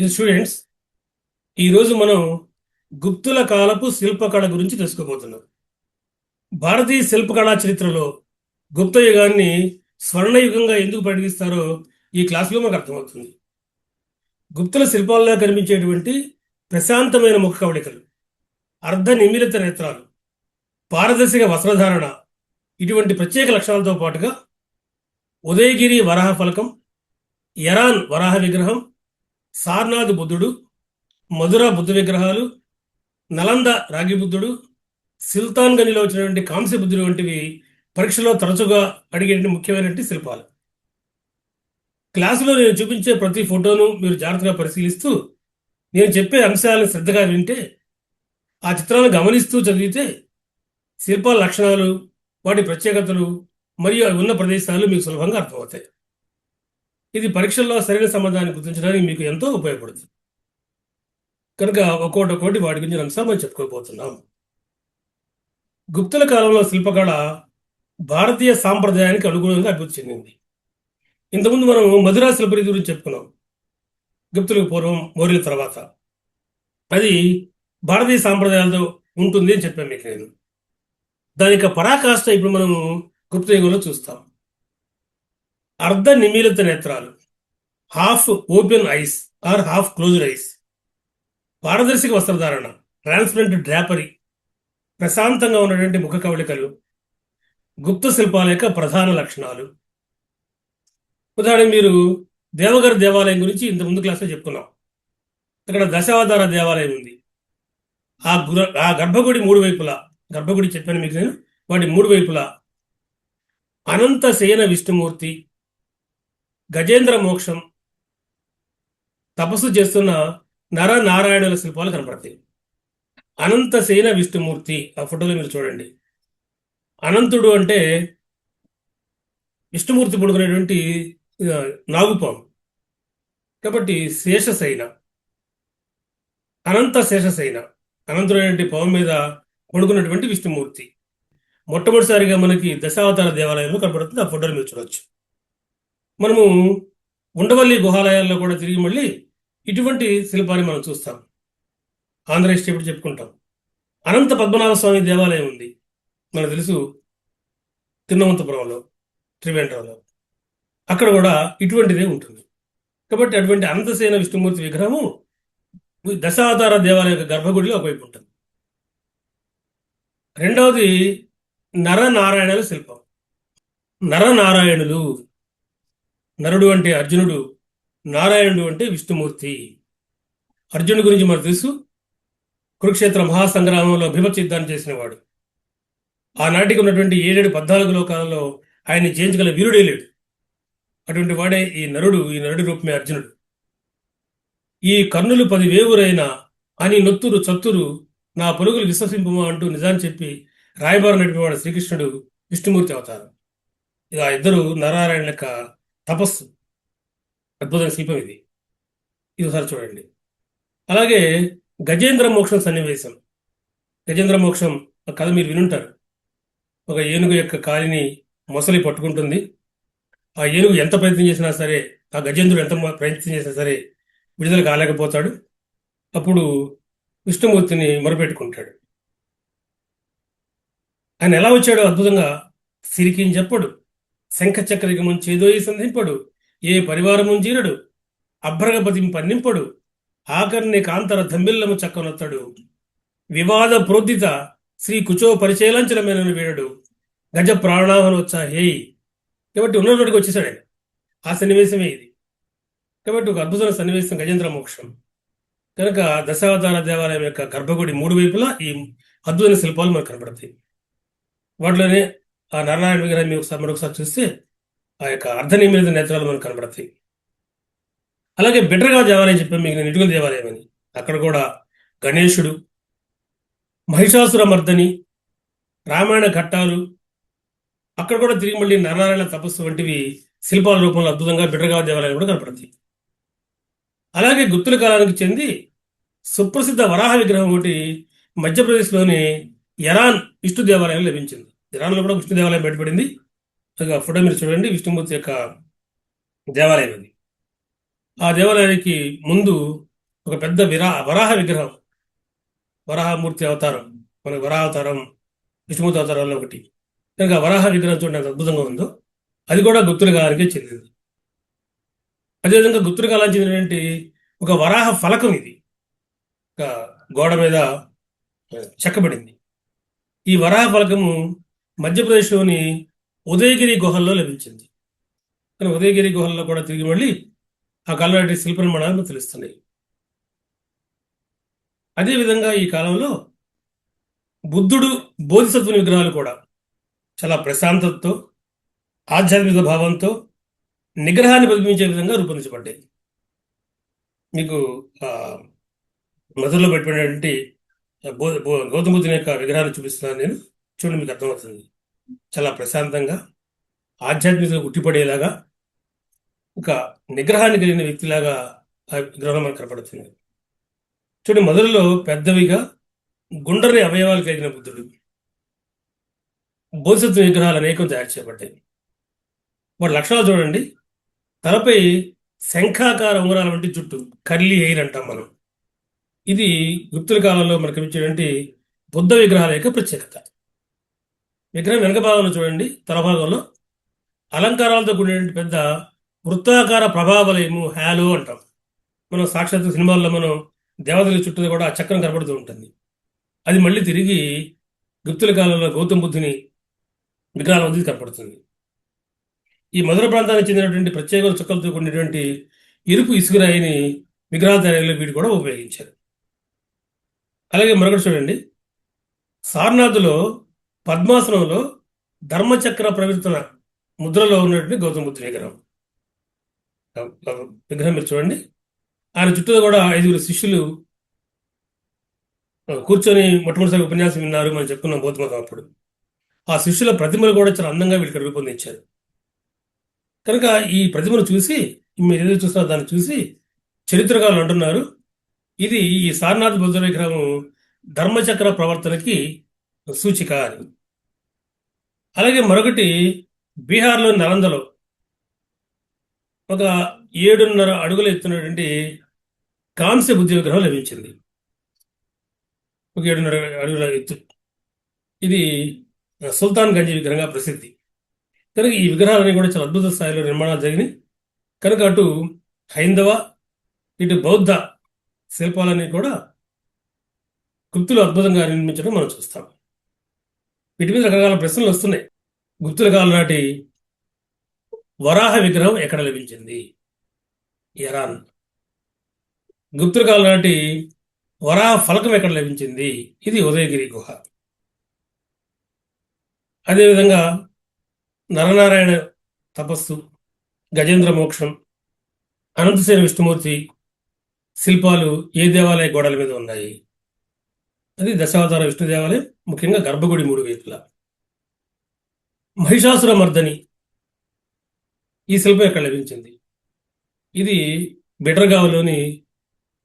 Students, ఈరోజు మనం గుప్తుల కాలపు శిల్పకళ గురించి తెలుసుకోబోతున్నాం. భారతీయ శిల్పకళా చరిత్రలో గుప్త యుగాన్ని స్వర్ణయుగంగా ఎందుకు పరిగణిస్తారో ఈ క్లాసులో మనకు అర్థమవుతుంది. గుప్తుల శిల్పాల్లో కనిపించేటువంటి ప్రశాంతమైన ముఖ కవళికలు, అర్ధ నిమిలిత నేత్రాలు, పారదర్శక వస్త్రధారణ ఇటువంటి ప్రత్యేక లక్షణాలతో పాటుగా ఉదయగిరి వరాహ ఫలకం, ఎరాన్ వరాహ విగ్రహం, సార్నాథ్ బుద్ధుడు, మధుర బుద్ధ విగ్రహాలు, నలంద రాగి బుద్ధుడు, సుల్తాన్ గనిలో వచ్చినటువంటి కాంస్య బుద్ధుడు వంటివి పరీక్షలో తరచుగా అడిగేటువంటి ముఖ్యమైనటువంటి శిల్పాలు. క్లాసులో నేను చూపించే ప్రతి ఫోటోను మీరు జాగ్రత్తగా పరిశీలిస్తూ నేను చెప్పే అంశాలను శ్రద్ధగా వింటే, ఆ చిత్రాలను గమనిస్తూ చదివితే శిల్పాల లక్షణాలు, వాటి ప్రత్యేకతలు మరియు అవి ఉన్న ప్రదేశాలు మీకు సులభంగా అర్థమవుతాయి. ఇది పరీక్షల్లో సరైన సమాధానాన్ని గుర్తించడానికి మీకు ఎంతో ఉపయోగపడుతుంది. కనుక ఒక్కోటి వాటి గురించి అంశాలు మనం చెప్పుకోబోతున్నాం. గుప్తుల కాలంలో శిల్పకళ భారతీయ సాంప్రదాయానికి అనుగుణంగా అభివృద్ధి చెందింది. ఇంతకుముందు మనం మధురా శిల్పరీతి గురించి చెప్పుకున్నాం. గుప్తులకు పూర్వం, మౌర్యుల తర్వాత అది భారతీయ సాంప్రదాయాలతో ఉంటుంది అని చెప్పాను మీకు నేను. దాని యొక్క పరాకాష్ట ఇప్పుడు మనము గుప్త యుగంలో చూస్తాం. అర్ధ నిమీలిత నేత్రాలు, half open eyes or half closed ice, పారదర్శక వస్త్రధారణ, ట్రాన్స్పరెంట్ డ్రాపరీ, ప్రశాంతంగా ఉన్నటువంటి ముఖ కవళికలు గుప్త శిల్పాల యొక్క ప్రధాన లక్షణాలు. ఉదాహరణ, మీరు దేవగర్ దేవాలయం గురించి ఇంత ముందు క్లాస్లో చెప్పుకున్నాం. అక్కడ దశావతార దేవాలయం ఉంది. ఆ గర్భగుడి మూడు వైపులా, గర్భగుడి చెప్పాను మీకు నేను, వాటి మూడు వైపులా అనంత శయన విష్ణుమూర్తి, గజేంద్ర మోక్షం, తపస్సు చేస్తున్న నరనారాయణుల శిల్పాలు కనపడతాయి. అనంత శయన విష్ణుమూర్తి ఆ ఫోటోలో మీరు చూడండి. అనంతుడు అంటే విష్ణుమూర్తి పడుకునేటువంటి నాగుపాము, కాబట్టి శేషశైన, అనంత శేషశైన, అనంతుడైనటువంటి పాము మీద పడుకున్నటువంటి విష్ణుమూర్తి మొట్టమొదటిసారిగా మనకి దశావతార దేవాలయంలో కనపడుతుంది. ఆ ఫోటోలు మీరు చూడవచ్చు. మనము ఉండవల్లి గుహాలయాల్లో కూడా తిరిగి మళ్ళీ ఇటువంటి శిల్పాన్ని మనం చూస్తాం. ఆంధ్రప్రదేశ్ ఎప్పుడు చెప్పుకుంటాం. అనంత పద్మనాభ స్వామి దేవాలయం ఉంది, మనకు తెలుసు, తిరువనంతపురంలో, త్రివేంద్రంలో. అక్కడ కూడా ఇటువంటిదే ఉంటుంది. కాబట్టి అటువంటి అనంతసేన విష్ణుమూర్తి విగ్రహము దశావతార దేవాలయ గర్భగుడిలో ఒకవైపు ఉంటుంది. రెండవది నరనారాయణుల శిల్పం. నరనారాయణులు, నరుడు అంటే అర్జునుడు, నారాయణుడు అంటే విష్ణుమూర్తి. అర్జునుడి గురించి మనకు తెలుసు, కురుక్షేత్ర మహాసంగ్రామంలో భీమత్వ యుద్ధాన్ని చేసినవాడు. ఆనాటికి ఉన్నటువంటి 14 లోకాలలో ఆయన్ని జయించగల వీరుడే లేడు. అటువంటి వాడే ఈ నరుడి రూపమే అర్జునుడు. ఈ కర్ణులు 10 వేవురైనా అని నొత్తురు చత్తురు నా పలుగులు విశ్వసింపుమా అంటూ నిజాన్ని చెప్పి రాయబారినటువంటి వాడు శ్రీకృష్ణుడు విష్ణుమూర్తి అవతారం. ఇక ఇద్దరు నారాయణ యొక్క తపస్సు, అద్భుతమైన శిల్పం ఇది. ఒకసారి చూడండి. అలాగే గజేంద్ర మోక్షం సన్నివేశం. గజేంద్ర మోక్షం కథ మీరు వినుంటారు. ఒక ఏనుగు యొక్క కాలిని మొసలి పట్టుకుంటుంది. ఆ ఏనుగు ఎంత ప్రయత్నం చేసినా సరే, ఆ గజేంద్రుడు ఎంత ప్రయత్నం చేసినా సరే విడుదల కాలేకపోతాడు. అప్పుడు విష్ణుమూర్తిని మొరపెట్టుకుంటాడు. ఆయన ఎలా వచ్చాడో అద్భుతంగా సిరికిని చెప్పడు, శంఖ చక్రగమం చేదోయి సంధింపడు, ఏ పరివారము జీరడు, అభ్రగపతిని పన్నింపడు, ఆకర్ణి కాంతర దంబిల్లము చక్కనొత్తడు, వివాద ప్రోద్దిత శ్రీ కుచో పరిచయలంచలమైన వీడడు, గజ ప్రాణాహనోత్సాహేయి. కాబట్టి ఉన్నప్పటికి వచ్చేసాడు ఆయన. ఆ సన్నివేశమే ఇది. కాబట్టి ఒక అద్భుతమైన సన్నివేశం గజేంద్ర మోక్షం. కనుక దశావతార దేవాలయం యొక్క గర్భగుడి మూడు వైపులా ఈ అద్భుతమైన శిల్పాలు మనకు కనపడతాయి. వాటిలోనే ఆ నారాయణ విగ్రహం మరొకసారి చూస్తే ఆ యొక్క అర్ధనిమిలిత నేత్రాలు మనకు కనపడతాయి. అలాగే బిడ్రగా దేవాలయం చెప్పాను మీకు నేను, ఇటుకల దేవాలయం అని. అక్కడ కూడా గణేశుడు, మహిషాసుర మర్దని, రామాయణ ఘట్టాలు, అక్కడ కూడా తిరిగి మళ్ళీ నారాయణ తపస్సు వంటివి శిల్పాల రూపంలో అద్భుతంగా బిడ్రగా దేవాలయం కూడా కనపడతాయి. అలాగే గుప్తుల కాలానికి చెంది సుప్రసిద్ధ వరాహ విగ్రహం ఒకటి మధ్యప్రదేశ్లోని ఎరాన్ విష్ణు దేవాలయం లభించింది. ఇరాన్లో కూడా విష్ణు దేవాలయం బయటపడింది. ఫోటో మీరు చూడండి, విష్ణుమూర్తి యొక్క దేవాలయం అది. ఆ దేవాలయానికి ముందు ఒక పెద్ద వరాహ విగ్రహం, వరాహమూర్తి అవతారం, మనకు వరాహ అవతారం విష్ణుమూర్తి అవతారంలో ఒకటి. కనుక ఆ వరాహ విగ్రహం చూడండి ఎంత అద్భుతంగా ఉందో. అది కూడా గుప్తుల కాలానికే చెందింది. అదేవిధంగా గుప్తుల కాలానికి చెందినటువంటి ఒక వరాహ ఫలకం ఇది, ఒక గోడ మీద చెక్కబడింది. ఈ వరాహ ఫలకము మధ్యప్రదేశ్లోని ఉదయగిరి గుహల్లో లభించింది. కానీ ఉదయగిరి గుహల్లో కూడా తిరిగి మళ్ళీ ఆ కాలం శిల్ప నిర్మాణాలు తెలుస్తున్నాయి. అదేవిధంగా ఈ కాలంలో బుద్ధుడు, బోధిసత్వుని విగ్రహాలు కూడా చాలా ప్రశాంతతతో, ఆధ్యాత్మిక భావంతో, నిగ్రహాన్ని ప్రతిబింబించే విధంగా రూపొందించబడ్డాయి. మీకు మధురలో పెట్టినటువంటి గౌతమ బుద్ధుని యొక్క విగ్రహాలు చూపిస్తున్నాను నేను. చూడండి, మీకు అర్థమవుతుంది. చాలా ప్రశాంతంగా, ఆధ్యాత్మికంగా ఉట్టిపడేలాగా, ఒక నిగ్రహాన్ని కలిగిన వ్యక్తిలాగా ఆ విగ్రహం మనకు కనపడుతుంది. చూడండి, మధురలో పెద్దవిగా గుండ్రని అవయవాలు కలిగిన బుద్ధుడు, బోధిసత్వ విగ్రహాలు అనేకం తయారు చేయబడ్డాయి. వాటి లక్షణాలు చూడండి. తలపై శంఖాకార ఉంగరాల వంటి జుట్టు, కర్లీ హెయిర్ అంటాం మనం. ఇది గుప్తుల కాలంలో మనకు ఇచ్చేటువంటి బుద్ధ విగ్రహాల యొక్క ప్రత్యేకత. విగ్రహం వెనక భాగంలో చూడండి, తలభాగంలో అలంకారాలతో కూడినటువంటి పెద్ద వృత్తాకార ప్రభావలయము, హ్యాలో అంటాం. మనం సాక్షాత్ సినిమాల్లో మనం దేవతల చుట్టూ కూడా ఆ చక్రం కనబడుతూ ఉంటుంది. అది మళ్ళీ తిరిగి గుప్తుల కాలంలో గౌతమ బుద్ధుని విగ్రహాల మధ్య కనపడుతుంది. ఈ మధుర ప్రాంతానికి చెందినటువంటి ప్రత్యేక చుక్కలతో కూడినటువంటి ఇరుపు ఇసుకరాయిని విగ్రహాల తయారీలో వీడు కూడా ఉపయోగించారు. అలాగే మరొకటి చూడండి, సారనాథ్లో పద్మాసనంలో ధర్మచక్ర ప్రవర్తన ముద్రలో ఉన్నటువంటి గౌతమ బుద్ధుని విగ్రహం. విగ్రహం మీరు చూడండి. ఆయన చుట్టూ కూడా 5 శిష్యులు కూర్చొని మొట్టమొదటిసారి ఉపన్యాసం విన్నారు మనం చెప్పుకున్నాం బౌద్ధ మతం అప్పుడు. ఆ శిష్యుల ప్రతిమలు కూడా చాలా అందంగా వీళ్ళకి రూపొందించారు. కనుక ఈ ప్రతిమను చూసి, మీరు ఏదో చూస్తున్నారో దాన్ని చూసి చరిత్రకారులు అంటున్నారు, ఇది ఈ సారనాథ్ బుద్ధ విగ్రహం ధర్మచక్ర ప్రవర్తనకి సూచిక అని. అలాగే మరొకటి, బీహార్లో నలందలో ఒక 7.5 అడుగుల ఎత్తున్నటువంటి కాంస్య బుద్ధ విగ్రహం లభించింది. ఒక 7.5 అడుగుల ఎత్తు. ఇది సుల్తాన్ గంజ్ విగ్రహంగా ప్రసిద్ధి. కనుక ఈ విగ్రహాలన్నీ కూడా చాలా అద్భుత స్థాయిలో నిర్మాణాలు జరిగినాయి. కనుక అటు హైందవ, ఇటు బౌద్ధ శిల్పాలన్నీ కూడా గుప్తులు అద్భుతంగా నిర్మించడం మనం చూస్తాం. వీటి మీద రకరకాల ప్రశ్నలు వస్తున్నాయి. గుప్తుల కాలం నాటి వరాహ విగ్రహం ఎక్కడ లభించింది? ఇరాన్. గుప్తుల కాలం నాటి వరాహ ఫలకం ఎక్కడ లభించింది? ఇది ఉదయగిరి గుహ. అదేవిధంగా నరనారాయణ తపస్సు, గజేంద్ర మోక్షం, అనంతసేన విష్ణుమూర్తి శిల్పాలు ఏ దేవాలయ గోడల మీద ఉన్నాయి? అది దశావతార విష్ణు దేవాలయం, ముఖ్యంగా గర్భగుడి 3 వైపులా. మహిషాసుర మర్దని ఈ శిల్పం ఎక్కడ లభించింది? ఇది బెటర్గావ్లోని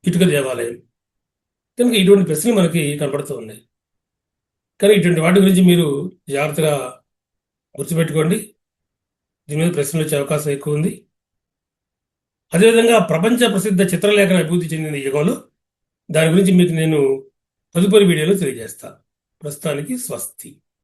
ఇటుక దేవాలయం. కనుక ఇటువంటి ప్రశ్నలు మనకి కనపడుతూ ఉన్నాయి. కానీ ఇటువంటి వాటి గురించి మీరు జాగ్రత్తగా గుర్తుపెట్టుకోండి. దీని మీద ప్రశ్నలు వచ్చే అవకాశం ఎక్కువ ఉంది. అదేవిధంగా ప్రపంచ ప్రసిద్ధ చిత్రలేఖన అభివృద్ధి చెందిన ఈ యుగంలో దాని గురించి మీకు నేను తదుపరి వీడియోలో తెలియజేస్తాను. ప్రస్తుతానికి స్వస్తి.